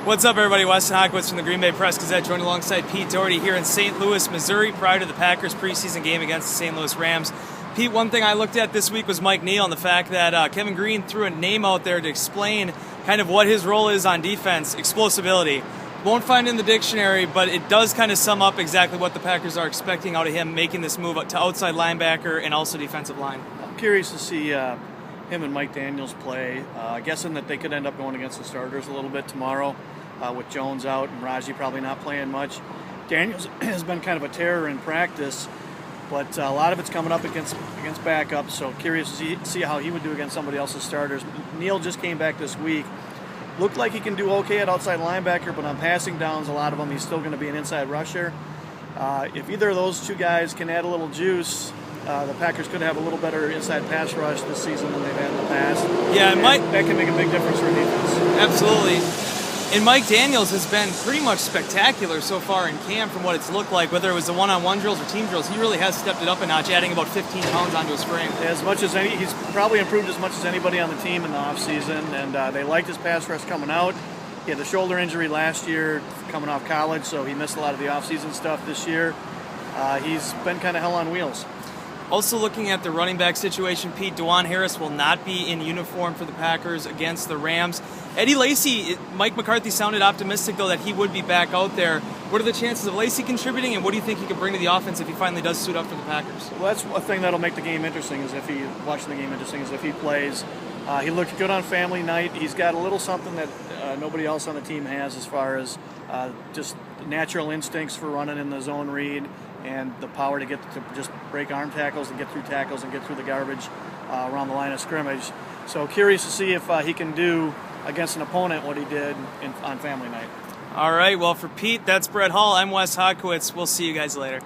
What's up, everybody? Weston Hodkiewicz from the Green Bay Press-Gazette, joined alongside Pete Dougherty here in St. Louis, Missouri, prior to the Packers' preseason game against the St. Louis Rams. Pete, one thing I looked at this week was Mike Neal and the fact that Kevin Green threw a name out there to explain kind of what his role is on defense, explosivity. Won't find it in the dictionary, but it does kind of sum up exactly what the Packers are expecting out of him, making this move to outside linebacker and also defensive line. I'm curious to see him and Mike Daniels play. Guessing that they could end up going against the starters a little bit tomorrow with Jones out and Raji probably not playing much. Daniels has been kind of a terror in practice, but a lot of it's coming up against backups, so curious to see how he would do against somebody else's starters. Neal just came back this week. Looked like he can do okay at outside linebacker, but on passing downs, a lot of them, he's still going to be an inside rusher. If either of those two guys can add a little juice, the Packers could have a little better inside pass rush this season than they've had in the past. Yeah, that can make a big difference for defense. Absolutely. And Mike Daniels has been pretty much spectacular so far in camp from what it's looked like, whether it was the one-on-one drills or team drills. He really has stepped it up a notch, adding about 15 pounds onto his frame. He's probably improved as much as anybody on the team in the offseason, and they liked his pass rush coming out. He had a shoulder injury last year coming off college, so he missed a lot of the offseason stuff this year. He's been kind of hell on wheels. Also looking at the running back situation, Pete, DuJuan Harris will not be in uniform for the Packers against the Rams. Eddie Lacy, Mike McCarthy sounded optimistic, though, that he would be back out there. What are the chances of Lacy contributing, and what do you think he could bring to the offense if he finally does suit up for the Packers? Well, that's one thing that'll make the game interesting, is if he plays. He looked good on family night. He's got a little something that nobody else on the team has as far as just natural instincts for running in the zone read and the power to just break arm tackles and get through tackles and get through the garbage around the line of scrimmage. So curious to see if he can do against an opponent what he did on family night. All right, well, for Pete, that's Brett Hall. I'm Wes Hodkiewicz. We'll see you guys later.